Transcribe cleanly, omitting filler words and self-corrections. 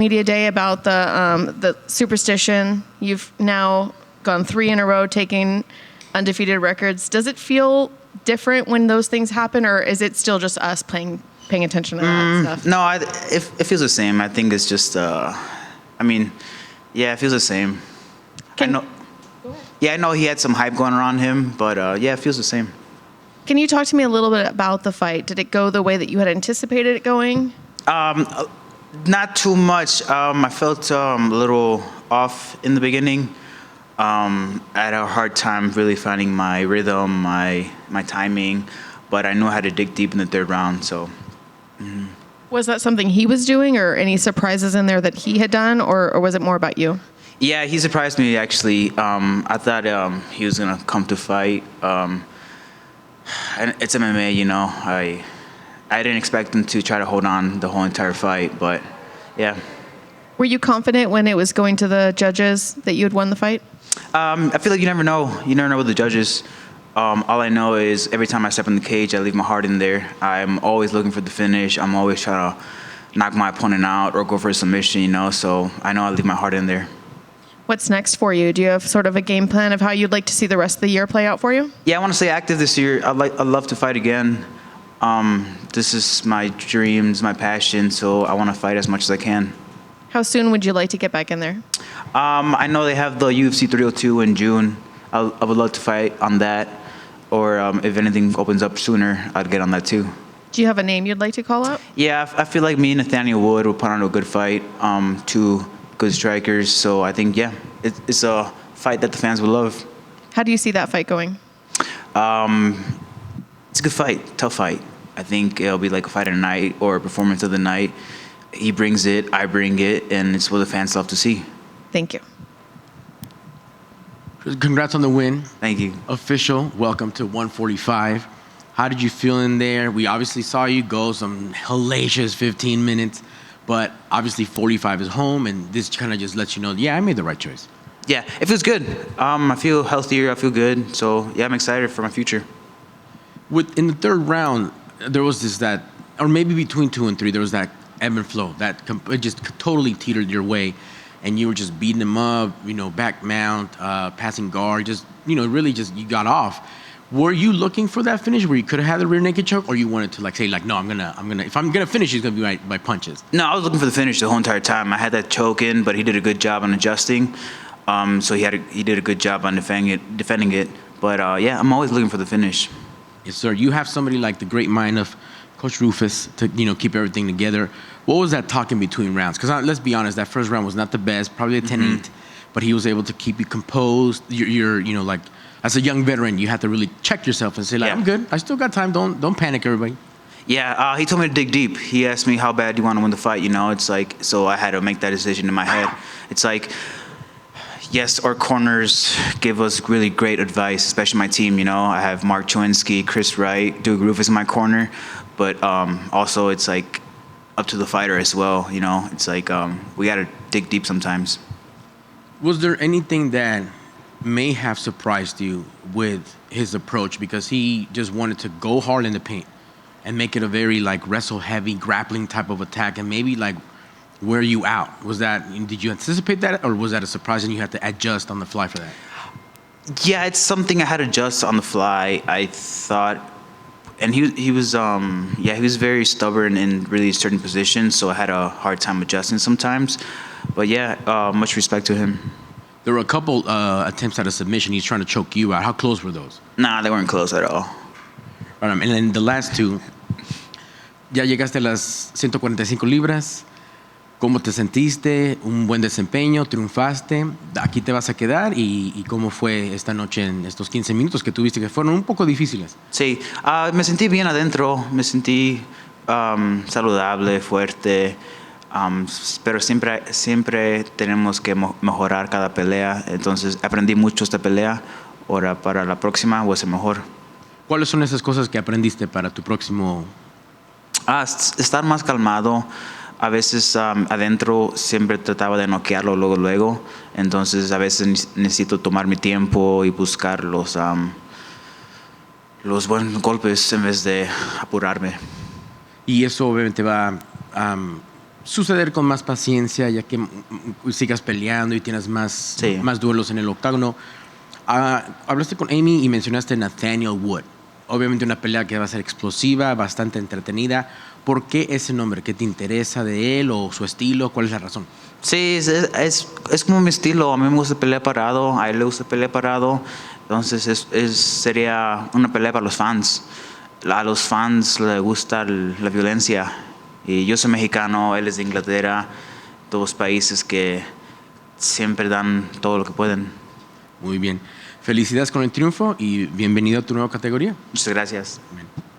Media day about the superstition. You've now gone 3 in a row taking undefeated records. Does it feel different when those things happen, or is it still just us paying attention to that stuff? No, it feels the same. I think it's just, it feels the same. I know he had some hype going around him, but it feels the same. Can you talk to me a little bit about the fight? Did it go the way that you had anticipated it going? Not too much. I felt a little off in the beginning. I had a hard time really finding my rhythm, my timing, but I knew I had to dig deep in the third round. So, Was that something he was doing, or any surprises in there that he had done, or was it more about you? Yeah, he surprised me actually. I thought he was gonna come to fight. And it's MMA, you know. I didn't expect him to try to hold on the whole entire fight, but yeah. Were you confident when it was going to the judges that you had won the fight? I feel like you never know. You never know with the judges. All I know is every time I step in the cage, I leave my heart in there. I'm always looking for the finish. I'm always trying to knock my opponent out or go for a submission, you know, so I know I leave my heart in there. What's next for you? Do you have sort of a game plan of how you'd like to see the rest of the year play out for you? Yeah, I want to stay active this year. I'd love to fight again. This is my dreams, my passion, so I want to fight as much as I can. How soon would you like to get back in there? I know they have the UFC 302 in June. I would love to fight on that, or if anything opens up sooner, I'd get on that too. Do you have a name you'd like to call out? Yeah, I feel like me and Nathaniel Wood will put on a good fight, 2 good strikers, so I think, it's a fight that the fans will love. How do you see that fight going? It's a good fight, tough fight. I think it'll be like a fight of the night or a performance of the night. He brings it, I bring it, and it's what the fans love to see. Thank you. Congrats on the win. Thank you. Official, welcome to 145. How did you feel in there? We obviously saw you go some hellacious 15 minutes, but obviously 45 is home, and this kind of just lets you know, I made the right choice. Yeah, it feels good. I feel healthier, I feel good, so I'm excited for my future. In the third round, there was or maybe between 2 and 3, there was that ebb and flow that it just totally teetered your way, and you were just beating him up, back mount, passing guard, really you got off. Were you looking for that finish where you could have had the rear naked choke, or you wanted to say no, I'm gonna if I'm gonna finish, it's gonna be by punches? No, I was looking for the finish the whole entire time. I had that choke in, but he did a good job on adjusting. So he did a good job on defending it. But I'm always looking for the finish. Yes, sir. You have somebody like the great mind of Coach Rufus to keep everything together. What was that talk in between rounds? Because let's be honest, that first round was not the best, probably a 10-8, but he was able to keep you composed. You're as a young veteran, you have to really check yourself and say I'm good. I still got time. Don't panic, everybody. Yeah, he told me to dig deep. He asked me how bad you want to win the fight. It's like, so I had to make that decision in my head. It's like, yes, our corners give us really great advice, especially my team. I have Mark Chowinski, Chris Wright, Duke Rufus in my corner, but also it's like up to the fighter as well. It's like we got to dig deep sometimes. Was there anything that may have surprised you with his approach, because he just wanted to go hard in the paint and make it a very wrestle heavy grappling type of attack, and maybe wear you out? Did you anticipate that, or was that a surprise and you had to adjust on the fly for that? Yeah, it's something I had to adjust on the fly. I thought, and he was very stubborn in really certain positions, so I had a hard time adjusting sometimes. But much respect to him. There were a couple attempts at a submission. He's trying to choke you out. How close were those? Nah, they weren't close at all. And then the last 2, ya llegaste a las 145 libras. ¿Cómo te sentiste? Un buen desempeño, triunfaste. Aquí te vas a quedar. ¿Y cómo fue esta noche en estos 15 minutos que tuviste, que fueron un poco difíciles? Sí, me sentí bien adentro. Me sentí saludable, fuerte. Pero siempre tenemos que mejorar cada pelea. Entonces aprendí mucho esta pelea. Ahora para la próxima voy a ser mejor. ¿Cuáles son esas cosas que aprendiste para tu próximo? Estar más calmado. A veces adentro siempre trataba de noquearlo luego. Entonces a veces necesito tomar mi tiempo y buscar los buenos golpes en vez de apurarme. Y eso obviamente va suceder con más paciencia, ya que sigas peleando y tienes más duelos en el octágono. Hablaste con Amy y mencionaste Nathaniel Wood. Obviamente una pelea que va a ser explosiva, bastante entretenida. ¿Por qué ese nombre? ¿Qué te interesa de él o su estilo? ¿Cuál es la razón? Sí, es como mi estilo. A mí me gusta pelear parado, a él le gusta pelear parado. Entonces sería una pelea para los fans. A los fans les gusta la violencia. Y yo soy mexicano, él es de Inglaterra, dos países que siempre dan todo lo que pueden. Muy bien. Felicidades con el triunfo y bienvenido a tu nueva categoría. Muchas gracias. Bien.